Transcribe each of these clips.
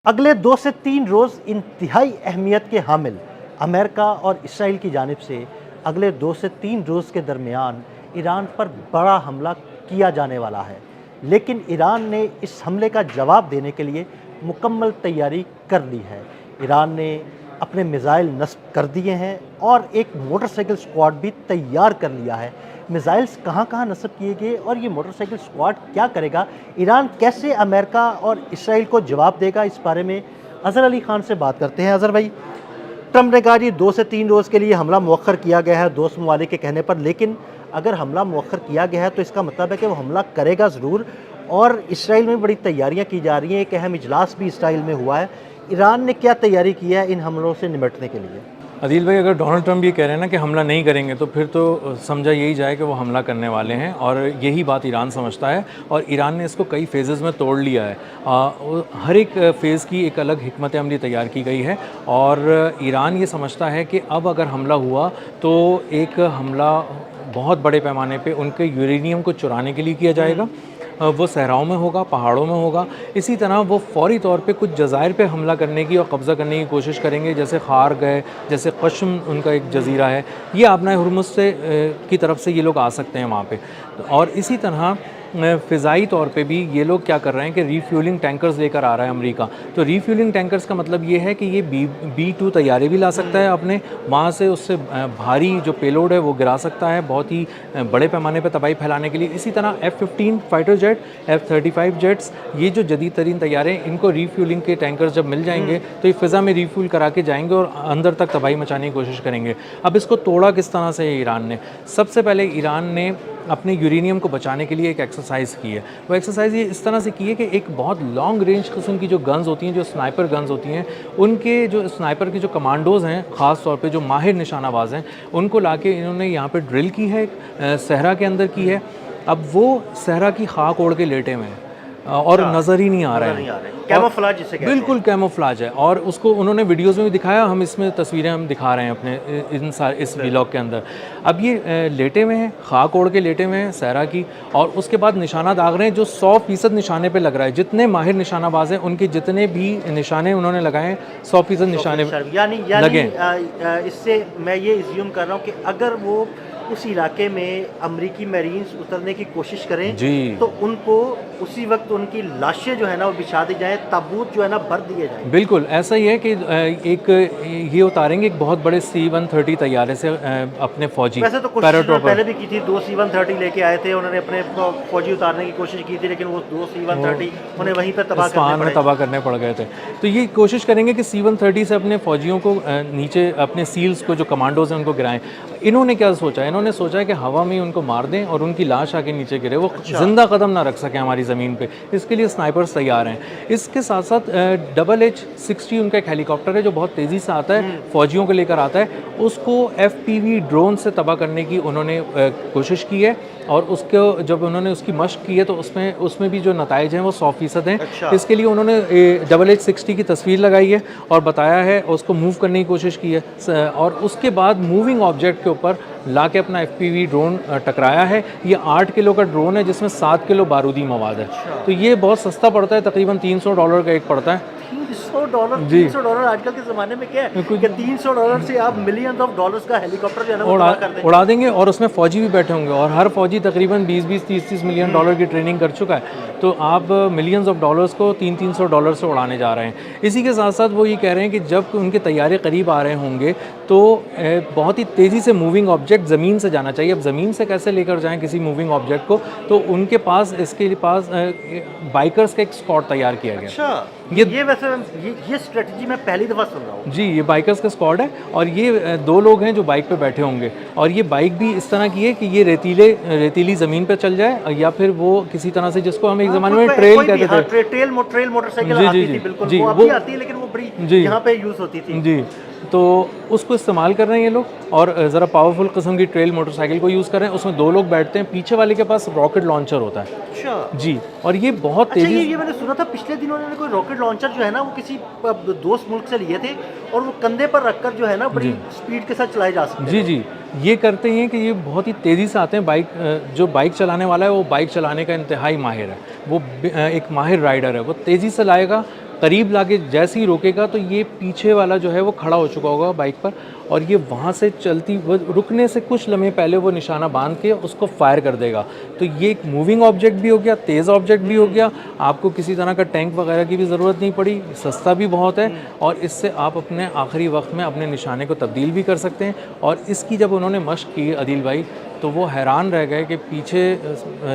अगले 2 से 3 रोज़ इंतहाई अहमियत के हामिल अमेरिका और इसराइल की जानिब से अगले 2 से 3 रोज़ के दरमियान ईरान पर बड़ा हमला किया जाने वाला है। लेकिन ईरान ने इस हमले का जवाब देने के लिए मुकम्मल तैयारी कर ली है। ईरान ने अपने मिज़ाइल नस्ब कर दिए हैं और एक मोटरसाइकिल स्क्वाड भी तैयार कर लिया है। मिज़ाइल्स कहाँ-कहाँ नस्ब किए गए और ये मोटरसाइकिल स्क्वाड क्या करेगा? ईरान कैसे अमेरिका और इसराइल को जवाब देगा? इस बारे में अज़हर अली ख़ान से बात करते हैं। अज़हर भाई, ट्रंप ने कहा जी 2 से 3 रोज़ के लिए हमला मौख़र किया गया है दोस्त ममालिक के कहने पर, लेकिन अगर हमला मौख़र किया गया है तो इसका मतलब है कि वो हमला करेगा ज़रूर। और इसराइल में बड़ी तैयारियां की जा रही हैं, एक अहम इजलास भी इसराइल में हुआ है। ईरान ने क्या तैयारी की है इन हमलों से निपटने के लिए? अदील भाई, अगर डोनाल्ड ट्रंप ये कह रहे हैं ना कि हमला नहीं करेंगे तो फिर तो समझा यही जाए कि वो हमला करने वाले हैं, और यही बात ईरान समझता है। और ईरान ने इसको कई फेजेज़ में तोड़ लिया है। हर एक फ़ेज़ की एक अलग हिकमत अमली तैयार की गई है, और ईरान ये समझता है कि अब अगर हमला हुआ तो एक हमला बहुत बड़े पैमाने पे उनके यूरेनियम को चुराने के लिए किया जाएगा। वो सहराओं में होगा, पहाड़ों में होगा। इसी तरह वो फ़ौरी तौर पे कुछ जज़ायर पे हमला करने की और कब्ज़ा करने की कोशिश करेंगे, जैसे ख़ार्ग है, जैसे कश्म उनका एक जज़ीरा है। ये आबना हुर्मुज़ से की तरफ से ये लोग आ सकते हैं वहाँ पे। और इसी तरह फ़िज़ाई तौर पे भी ये लोग क्या कर रहे हैं कि रीफ्यूलिंग टैंकर्स लेकर आ रहा है अमेरिका। तो रीफ्यूलिंग टैंकर्स का मतलब ये है कि ये B-2 तैयारे भी ला सकता है अपने वहाँ से, उससे भारी जो पेलोड है वो गिरा सकता है बहुत ही बड़े पैमाने पर तबाही फैलाने के लिए। इसी तरह F-15 fighter jet, F-35 jets, ये जो जदीद तरीन तैयारे, इनको रीफ्यूलिंग के टैंकर्स जब मिल जाएंगे तो ये फ़िज़ा में रीफ्यूल करा के जाएंगे और अंदर तक तबाही मचाने की कोशिश करेंगे। अब इसको तोड़ा किस तरह से ईरान ने? सबसे पहले ईरान ने अपने यूरेनियम को बचाने के लिए एक एक्सरसाइज की है। वो एक्सरसाइज ये इस तरह से की है कि एक बहुत लॉन्ग रेंज किस्म की जो गन्स होती हैं, जो स्नाइपर गन्स होती हैं, उनके जो स्नाइपर के जो कमांडोज़ हैं, ख़ास तौर पे जो माहिर निशानाबाज हैं, उनको लाके इन्होंने यहाँ पे ड्रिल की है, सहरा के अंदर की है। अब वो सहरा की खाक ओढ़ के लेटे हुए हैं और नज़र ही नहीं आ रहे हैं। कैमोफ्लेज जिसे कहते हैं। बिल्कुल कैमोफ्लेज है, और उसको उन्होंने वीडियोस में भी दिखाया। हम इसमें तस्वीरें हम दिखा रहे हैं अपने इस व्लॉग के अंदर। अब ये लेटे हुए हैं, खाक ओढ़ के लेटे हुए हैं सहरा की, और उसके बाद निशाना दाग रहे हैं जो 100% निशाने पे लग रहा है। जितने माहिर निशानाबाज हैं उनके जितने भी निशाने उन्होंने लगाए हैं 100% निशाने यानी लगे। इससे मैं ये इज्यूम कर रहा हूँ कि अगर वो उस इलाके में अमरीकी मैरीन्स उतरने की कोशिश करें तो उनको उसी वक्त उनकी लाशें जो है ना वो बिछा दी जाए, ताबूत जो है ना भर दिए जाए। बिल्कुल ऐसा ही है कि एक ये उतारेंगे एक बहुत बड़े C-130 तैयारे से अपने फौजी। वैसे तो कोशिश पहले भी की थी, 2 C-130 लेके आए थे, उन्होंने अपने फौजी उतारने की कोशिश की थी, लेकिन वो 2 C-130 उन्हें वहीं पर तबाह करने पड़ गए थे। तो ये कोशिश करेंगे कि C-130 से अपने फौजियों को नीचे, अपने सील्स को जो कमांडोज हैं उनको गिराएं। इन्होंने क्या सोचा? इन्होंने सोचा है कि हवा में उनको मार दें और उनकी लाश आके नीचे गिरे, वो जिंदा कदम ना रख सके हमारी ज़मीन पे। इसके लिए स्नाइपर्स तैयार हैं। इसके साथ साथ H-60 उनका एक हेलीकॉप्टर है जो बहुत तेज़ी से आता है, फौजियों को लेकर आता है। उसको FPV ड्रोन से तबाह करने की उन्होंने कोशिश की है, और उसको जब उन्होंने उसकी मशक की है तो उसमें भी जो नताइज हैं वो 100% हैं। इसके लिए उन्होंने H-60 की तस्वीर लगाई है और बताया है, उसको मूव करने की कोशिश की है, और उसके बाद मूविंग ऑब्जेक्ट के ऊपर ला के अपना FPV ड्रोन टकराया है। ये 8 किलो का ड्रोन है जिसमें 7 किलो बारूदी मवाद है। तो ये बहुत सस्ता पड़ता है, तकरीबन $300 का एक पड़ता है। $300 आजकल के ज़माने में क्या है कि $300 से आप मिलियंस ऑफ डॉलर्स का हेलीकॉप्टर जो है ना उड़ा देंगे, और उसमें फ़ौजी भी बैठे होंगे, और हर फ़ौजी तकरीबन 20-20, 30-30 मिलियन डॉलर की ट्रेनिंग कर चुका है। तो आप मिलियंस ऑफ डॉलर्स को $300 से उड़ाने जा रहे हैं। इसी के साथ साथ वो ये कह रहे हैं कि जब उनके तैयारे करीब आ रहे होंगे तो बहुत ही तेज़ी से मूविंग ऑब्जेक्ट ज़मीन से जाना चाहिए। अब ज़मीन से कैसे लेकर जाएँ किसी मूविंग ऑब्जेक्ट को? तो उनके पास इसके पास बाइकर्स का एक स्क्वाड तैयार किया गया। अच्छा, ये वैसे ये स्ट्रेटजी मैं पहली दफ़ा सुन रहा हूँ। जी, ये बाइकर्स का स्क्वाड है, और ये 2 लोग हैं जो बाइक पे बैठे होंगे, और ये बाइक भी इस तरह की है कि ये रेतीली ज़मीन पे चल जाए, या फिर वो किसी तरह से, जिसको हम एक ज़माने में ट्रेल कहते थे, ट्रेल मोटरसाइकिल आती थी, बिल्कुल वो अभी आती है, लेकिन वो बड़ी यहाँ पे यूज़ होती थी। जी, तो उसको इस्तेमाल कर रहे हैं ये लोग, और ज़रा पावरफुल किस्म की ट्रेल मोटरसाइकिल को यूज़ कर रहे हैं। उसमें 2 लोग बैठते हैं, पीछे वाले के पास रॉकेट लॉन्चर होता है। अच्छा जी, और ये बहुत तेज़ी। ये मैंने सुना था पिछले दिनों उन्होंने कोई रॉकेट लॉन्चर जो है ना वो किसी दोस्त मुल्क से लिए थे, और वो कंधे पर रखकर जो है ना बड़ी स्पीड के साथ चलाए जा सकते हैं। जी, ये करते हैं कि ये बहुत ही तेज़ी से आते हैं। जो बाइक चलाने वाला है वो बाइक चलाने का इंतहाई माहिर है, वो एक माहिर राइडर है, वो तेज़ी से लाएगा, करीब लाके जैसे ही रोकेगा तो ये पीछे वाला जो है वो खड़ा हो चुका होगा बाइक पर, और ये वहाँ से चलती वो रुकने से कुछ लम्हे पहले वो निशाना बांध के उसको फायर कर देगा। तो ये एक मूविंग ऑब्जेक्ट भी हो गया, तेज़ ऑब्जेक्ट भी हो गया, आपको किसी तरह का टैंक वगैरह की भी ज़रूरत नहीं पड़ी, सस्ता भी बहुत है, और इससे आप अपने आखिरी वक्त में अपने निशाने को तब्दील भी कर सकते हैं। और इसकी जब उन्होंने मश्क की अदील भाई, तो वो हैरान रह गए कि पीछे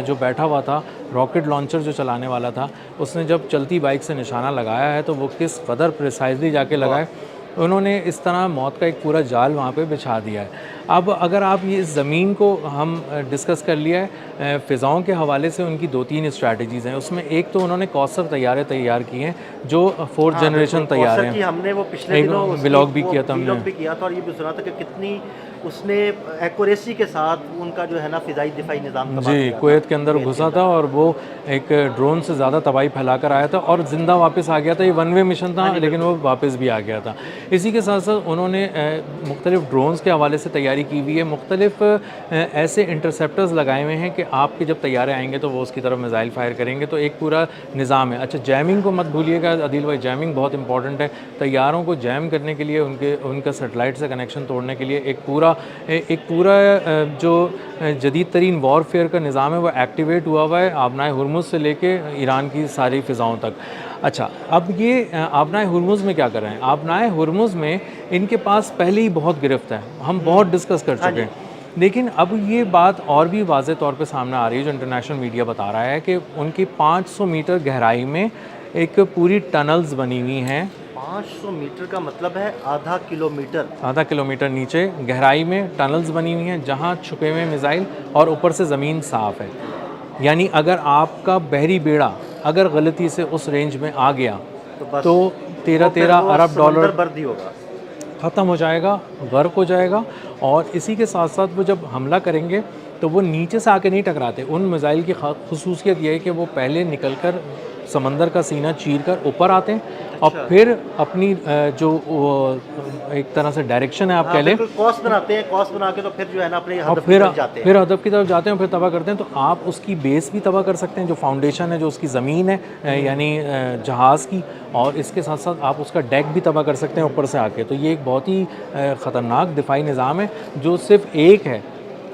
जो बैठा हुआ था रॉकेट लॉन्चर जो चलाने वाला था, उसने जब चलती बाइक से निशाना लगाया है तो वो किस कदर प्रिसाइजली जाके लगाए। उन्होंने इस तरह मौत का एक पूरा जाल वहाँ पे बिछा दिया है। अब अगर आप ये ज़मीन को हम डिस्कस कर लिया है, फ़िज़ाओं के हवाले से उनकी 2-3 स्ट्रैटेजीज़ हैं। उसमें एक तो उन्होंने कौसर तैयारे तैयार किए हैं जो 4th जनरेशन तैयार हैं। हमने वो पिछले एक दिनों व्लॉग भी किया था हमने। व्लॉग भी किया था, और ये भी सुना था कि कितनी उसने एक्यूरेसी के साथ उनका जो है ना फ़िज़ाई दिफाई निज़ाम तबाह जी, किया था। कुवैत के अंदर घुसा था और वो एक ड्रोन से ज़्यादा तबाही फैला कर आया था और ज़िंदा वापस आ गया था। ये वन वे मिशन था, लेकिन वो वापस भी आ गया था। इसी के साथ साथ उन्होंने मुख्तलिफ़ ड्रोन्स के हवाले से तैयारी की हुई है, मुख्तलिफ़ ऐसे इंटरसेप्टर्स लगाए हुए हैं कि आपके जब तैयारे आएंगे तो वो उसकी तरफ मिज़ाइल फायर करेंगे। तो एक पूरा निज़ाम है। अच्छा, जैमिंग को मत भूलिएगा अदील भाई, जैमिंग बहुत इंपॉर्टेंट है। तैयारों को जैम करने के लिए, उनका सेटेलाइट से कनेक्शन तोड़ने के लिए एक पूरा जो जदीद तरीन वॉरफेयर का निज़ाम है वो एक्टिवेट हुआ हुआ है, आबनाए हुर्मुज़ से लेके ईरान की सारी फ़िज़ाओं तक। अच्छा, अब ये आबनाए हुर्मुज़ में क्या कर रहे हैं? आबनाए हुर्मुज़ में इनके पास पहले ही बहुत गिरफ्त है, हम बहुत डिस्कस कर चुके हैं। लेकिन अब ये बात और भी वाज़े तौर पे सामने आ रही है, जो इंटरनेशनल मीडिया बता रहा है कि उनकी 500 मीटर गहराई में एक पूरी टनल्स बनी हुई हैं। 500 मीटर का मतलब है आधा किलोमीटर नीचे गहराई में टनल्स बनी हुई हैं जहां छुपे हुए मिसाइल, और ऊपर से ज़मीन साफ़ है। यानी अगर आपका बहरी बेड़ा अगर गलती से उस रेंज में आ गया तो 13 अरब डॉलर बर्दी होगा, ख़त्म हो जाएगा, गर्क हो जाएगा। और इसी के साथ साथ वो जब हमला करेंगे तो वो नीचे से आके नहीं टकराते। उन मिसाइल की ख़ुसूसियत ये है कि वो पहले निकलकर समंदर का सीना चीर कर ऊपर आते हैं और फिर अपनी जो एक तरह से डायरेक्शन है आप कह लें, कॉस्ट बनाते हैं, कॉस्ट बना के तो फिर जो है ना अपने और हदफ की तरफ जाते हैं। फिर हदफ की तरफ जाते हैं, फिर तबाह करते हैं। तो आप उसकी बेस भी तबाह कर सकते हैं, जो फाउंडेशन है, जो उसकी ज़मीन है, यानी जहाज़ की, और इसके साथ साथ आप उसका डेक भी तबाह कर सकते हैं ऊपर से आके। तो ये एक बहुत ही ख़तरनाक दिफाई निज़ाम है जो सिर्फ एक है।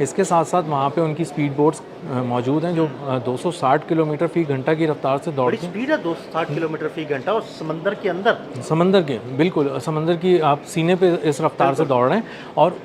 इसके साथ साथ वहाँ पे उनकी स्पीड बोट्स मौजूद हैं जो 260 किलोमीटर फ़ी घंटा की रफ्तार से दौड़ती हैं। स्पीड है 260 किलोमीटर फ़ी घंटा, और समंदर के अंदर, समंदर के बिल्कुल समंदर की आप सीने पे इस रफ्तार से दौड़ रहे हैं। और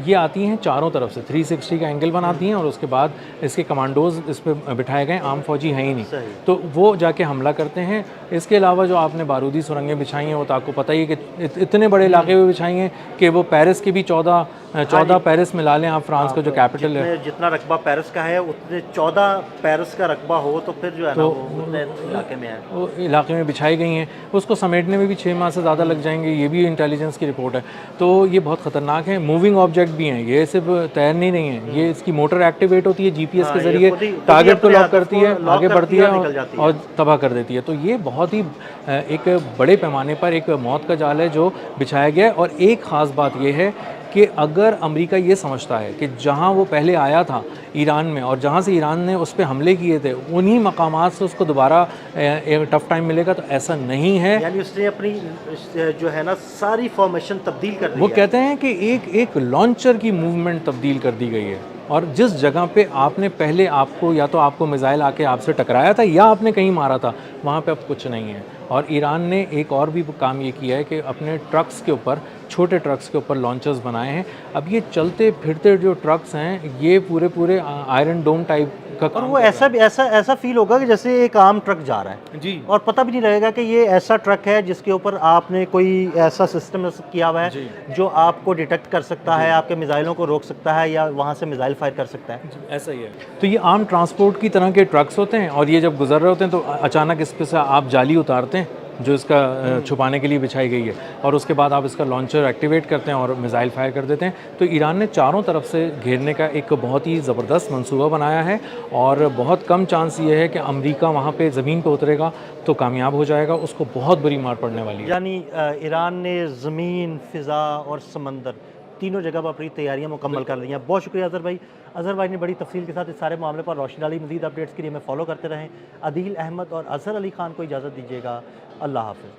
ये आती हैं चारों तरफ से 360 का एंगल बनाती हैं, और उसके बाद इसके कमांडोज इस पर बिठाए गए, आम फौजी हैं ही नहीं, तो वो जाके हमला करते हैं। इसके अलावा जो आपने बारूदी सुरंगें बिछाई हैं वो तो आपको पता ही है कि इतने बड़े इलाके में बिछाई हैं कि वो पेरिस की भी 14 पेरिस मिला लें आप, फ्रांस का जो कैपिटल है। जितना रकबा पेरिस का है उतने 14 पेरिस का रकबा हो तो फिर जो है ना वो उतने इलाके में है, वो इलाके में बिछाई गई हैं। उसको समेटने में भी 6 माह से ज़्यादा लग जाएंगे, ये भी इंटेलिजेंस की रिपोर्ट है। तो ये बहुत ख़तरनाक है। मूविंग ऑब्जेक्ट भी हैं, ये सिर्फ तैरने नहीं है, ये इसकी मोटर एक्टिवेट होती है, GPS के ज़रिए टारगेट को लॉक करती है, आगे बढ़ती है और तबाह कर देती है। तो ये बहुत ही एक बड़े पैमाने पर एक मौत का जाल है जो बिछाया गया है। और एक ख़ास बात ये है कि अगर अमेरिका ये समझता है कि जहां वो पहले आया था ईरान में, और जहां से ईरान ने उस पर हमले किए थे, उन्हीं मकामात से उसको दोबारा एक टफ टाइम मिलेगा, तो ऐसा नहीं है। यानी उसने अपनी जो है ना सारी फॉर्मेशन तब्दील कर दी। वो कहते हैं कि एक लॉन्चर की मूवमेंट तब्दील कर दी गई है, और जिस जगह पे आपने पहले आपको या तो आपको मिसाइल आके आपसे टकराया था या आपने कहीं मारा था, वहाँ पे अब कुछ नहीं है। और ईरान ने एक और भी काम ये किया है कि अपने ट्रक्स के ऊपर, छोटे ट्रक्स के ऊपर लॉन्चर्स बनाए हैं। अब ये चलते फिरते जो ट्रक्स हैं ये पूरे आयरन डोम टाइप का, और वो ऐसा फील होगा कि जैसे एक आम ट्रक जा रहा है जी, और पता भी नहीं लगेगा कि ये ऐसा ट्रक है जिसके ऊपर आपने कोई ऐसा सिस्टम किया हुआ है जो आपको डिटेक्ट कर सकता है, आपके मिसाइलों को रोक सकता है या वहाँ से मिसाइल फायर कर सकता है। ऐसा ही है। तो ये आम ट्रांसपोर्ट की तरह के ट्रक्स होते हैं, और ये जब गुजर रहे होते हैं तो अचानक इस पे से आप जाली उतारते हैं जो इसका छुपाने के लिए बिछाई गई है, और उसके बाद आप इसका लॉन्चर एक्टिवेट करते हैं और मिसाइल फायर कर देते हैं। तो ईरान ने चारों तरफ से घेरने का एक बहुत ही ज़बरदस्त मंसूबा बनाया है, और बहुत कम चांस ये है कि अमेरिका वहाँ पे ज़मीन पे उतरेगा तो कामयाब हो जाएगा, उसको बहुत बुरी मार पड़ने वाली है। यानी ईरान ने ज़मीन, फ़िज़ा और समंदर तीनों जगह पर अपनी तैयारियां मुकम्मल कर ली हैं। बहुत शुक्रिया अज़हर भाई। अज़हर भाई ने बड़ी तफसील के साथ इस सारे मामले पर रोशनी डाली। मज़ीद अपडेट्स के लिए हमें फॉलो करते रहें। अदील अहमद और अज़हर अली ख़ान को इजाज़त दीजिएगा। अल्लाह हाफ़िज़।